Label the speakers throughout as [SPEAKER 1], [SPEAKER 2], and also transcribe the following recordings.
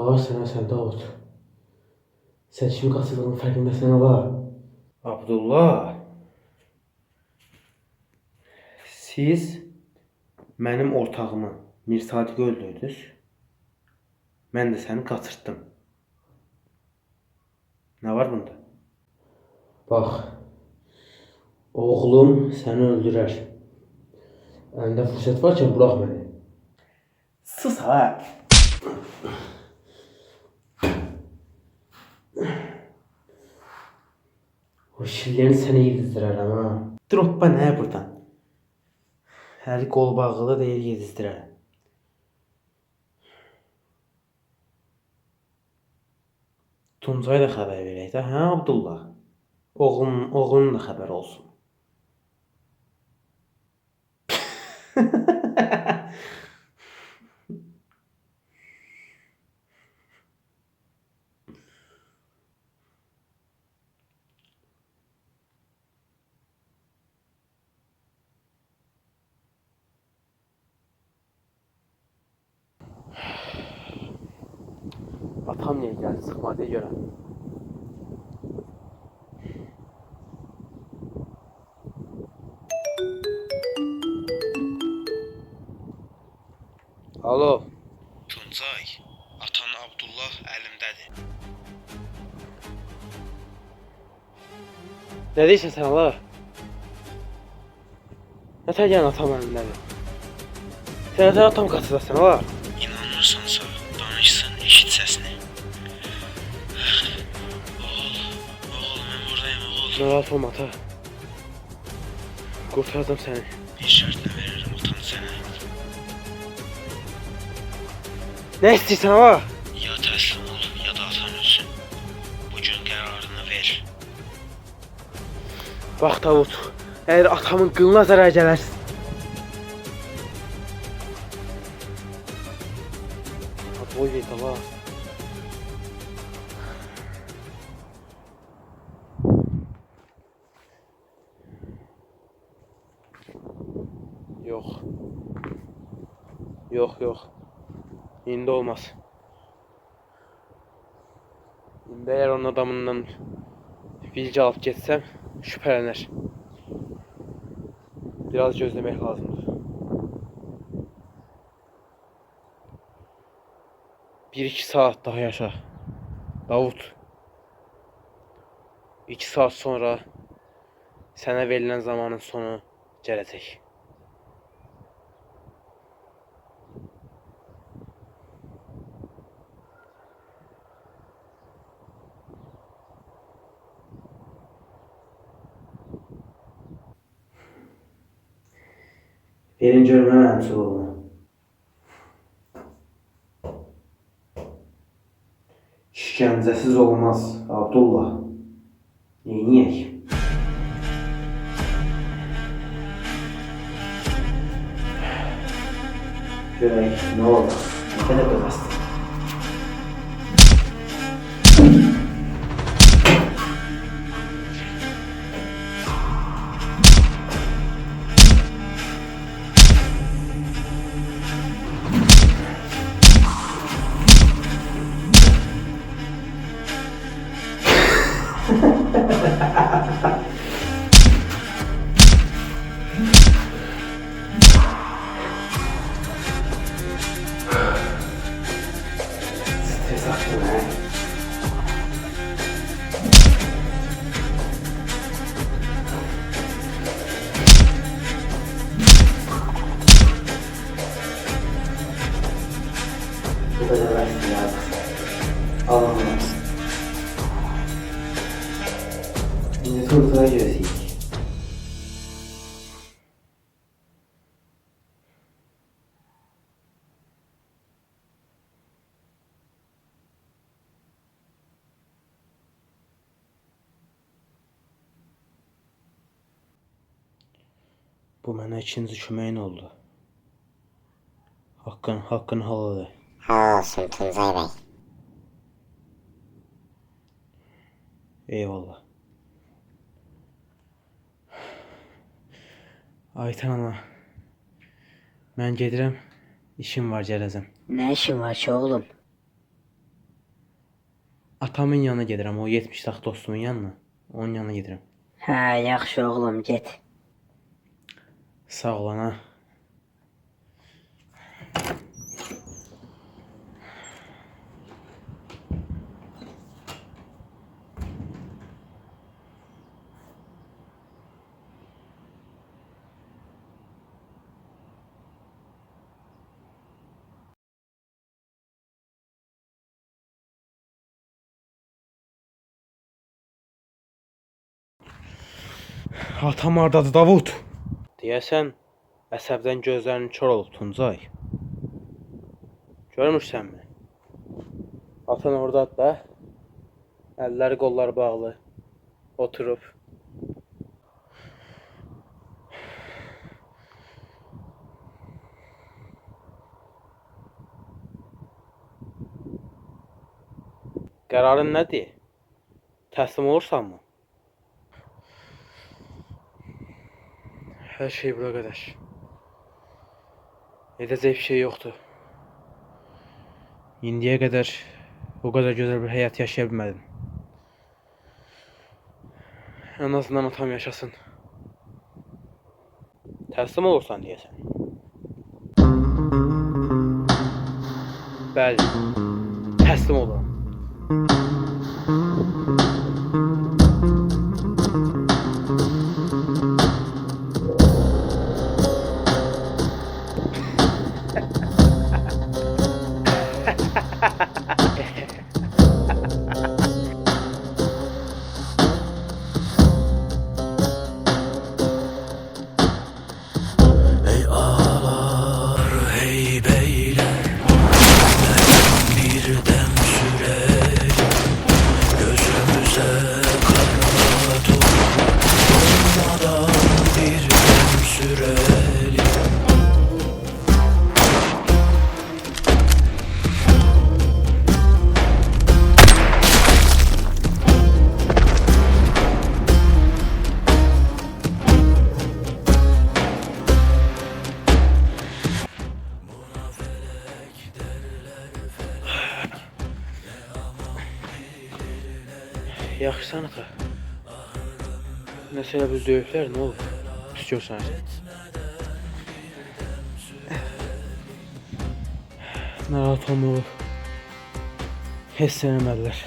[SPEAKER 1] Ağırsın ha sən Davud. Sən kimi qaçırdığının fərqindəsən ala.
[SPEAKER 2] Abdullah, siz mənim ortağımı Mirsadiqi öldürdünüz. Mən də səni qaçırtdım. Nə var bunda?
[SPEAKER 1] Bax, oğlum səni öldürər. Əlində fürsət varkən burax məni.
[SPEAKER 2] Sus ha.
[SPEAKER 1] O şillərini sənə yedizdirərəm ha.
[SPEAKER 2] Droppa nə buradan? Əli qol bağlı deyil yedizdirərəm. Tuncay da xəbər verək də, hə Abdullah? Oğlunun da xəbəri olsun. Atam niyə gəldi çıxmadı görəm. Alo.
[SPEAKER 3] Tuncay, atan Abdullah əlimdədir.
[SPEAKER 2] Nə deyirsən sən ala? Nə təyən atam əlimdədir? Sən də atam qaçırdasan ala?
[SPEAKER 3] İnanmırsansa danışsın, eşit səsini. Oğul, mən buradayım, oğul.
[SPEAKER 2] Narahat olma ata. Qurtardım səni.
[SPEAKER 3] Bir şərtlə verirəm atanı sənə.
[SPEAKER 2] Nə istəyirsən ala?
[SPEAKER 3] Ya təslim ol, ya da atan ölsün. Bugün qərarını ver.
[SPEAKER 2] Bax Davud, əgər atamın qılına zərər gələrsin. Boy ver ala. Yox. Yox. İndi olmaz. İndi əgər onun adamından bilgi alıp getsəm, şübhələnər. Biraz gözləmək lazımdır. 1-2 saat daha yaşa. Davud. 2 saat sonra sənə verilən zamanın sonu gələcək.
[SPEAKER 1] Verin görmə mənim çubuğumu. İşkəncəsiz olmaz Abdullah. Neyniyək? Görək nə oldu? Nə qədər bəbəsdir? Stres attın ha? Bu kadar versin ya. Alamaz. İndi Tuncay'a gözləyik.
[SPEAKER 2] Bu mənə ikinci köməyin oldu. Haqqını halal et.
[SPEAKER 4] Helal olsun Tuncay Bey.
[SPEAKER 2] Eyvallah. Ayten ana, mən gedirəm, işim var gələcəm.
[SPEAKER 4] Ne işin var ki oğlum?
[SPEAKER 2] Atamın yanına gedirəm, o 70 tax dostumun yanına. Onun yanına gedirəm.
[SPEAKER 5] Hə, yaxşı oğlum, get.
[SPEAKER 2] Sağ ol ana. Atam hardadır Davud? Deyəsən, əsəbdən gözlərinin kör olub Tuncay. Görmürsənmi? Atan ordadır da. Əlləri qolları bağlı. Oturub. Qərarın nədir? Təslim olursanmı? Hər şey bura qədər. Edəcək bir şey yoxdur. İndiyə qədər bu qədər gözəl bir həyat yaşaya bilmədim. En azından atam yaşasın. Təslim olursan deyəsən. Bəli, təslim olurum.
[SPEAKER 3] Ey ağalar, hey beyler, bir dem sürer gözümüze kara durmadan bir dem sürelim.
[SPEAKER 2] Yaxşısan ata. Nəsə biz döyüblər, nə olub? Pis görsənirsən. Narahat olma oğul. Heç sevmədilər.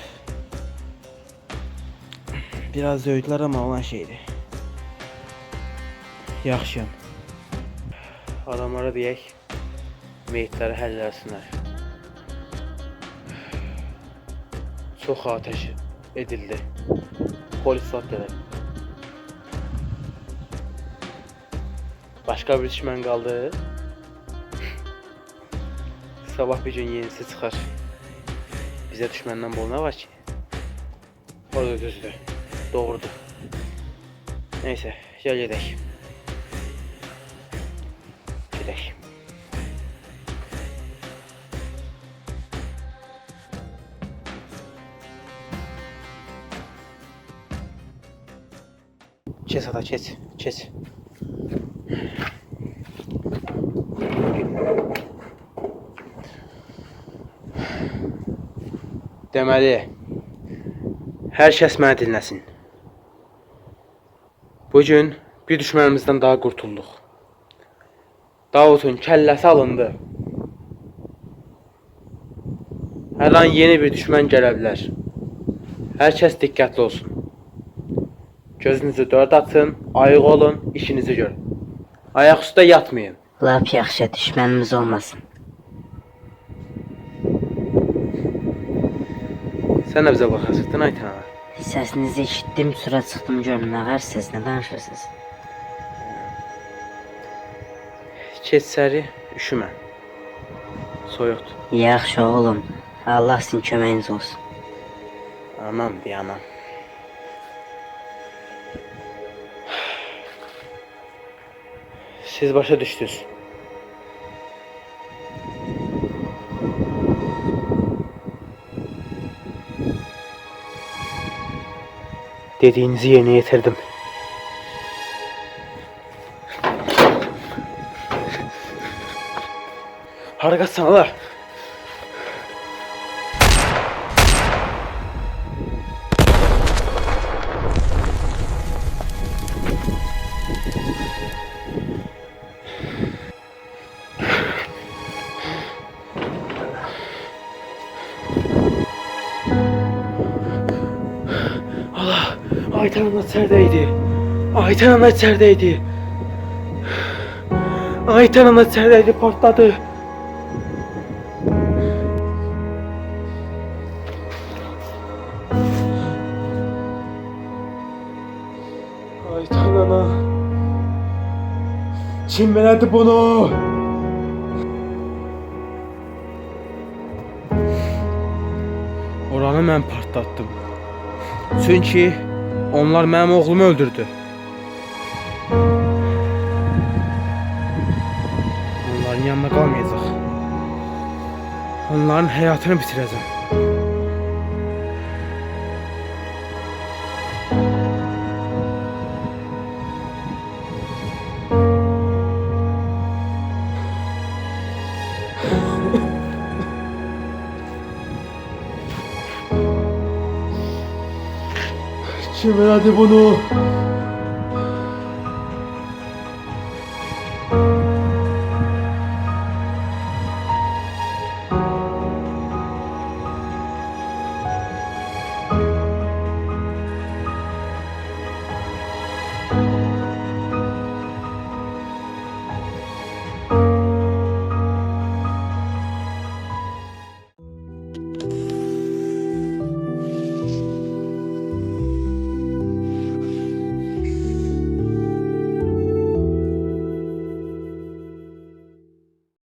[SPEAKER 2] Biraz döydülər ama olan şeydi. Yaxşıyam. Adamlara deyək, meyitləri həlləsinlər. Çox ateş edildi. Polis zat gəldi. Başqa bir düşmən qaldı. Sabah bir gün yenisi çıxar. Bizə düşməndən bol nə var ki? O da düzdür. Doğrudur. Neyse, gel gedək. Gedək. Kes ata, kes, kes. Deməli, hər kəs məni dinləsin. Bugün bir düşmənimizdən daha qurtulduq. Davudun kəlləsi alındı. Hər an yeni bir düşmən gələ bilər. Hər kəs diqqətli olsun. Gözünüzü dörd açın, ayıq olun, işinizi görün. Ayaq üstə yatmayın.
[SPEAKER 5] Lap yaxşı, düşmənimiz olmasın.
[SPEAKER 2] Sən də bizə baxasıqdın Aytan ağa.
[SPEAKER 5] Səsinizi eşitdim, sura çıxdım, görüm nə var siz, nə danışırsınız?
[SPEAKER 2] Keç səri, üşümə. Soyuqdur.
[SPEAKER 5] Yaxşı oğlum, Allah sizin köməyiniz olsun.
[SPEAKER 2] Anam bir anam. Siz başa düşdünüz. Dediğinizi yerine getirdim. Hara qaçsan ala? Allah, Ayten ana içəridəydi. Ayten ana içəridəydi. Ayten ana içəridəydi, partladı. Ayten ana. Kim elədi bunu? Oranı mən partlatdım. Çünki onlar mənim oğlumu öldürdü. Onların yanına qalmayacaq. Onların həyatını bitirəcəm.
[SPEAKER 1] Kim elədi bunu?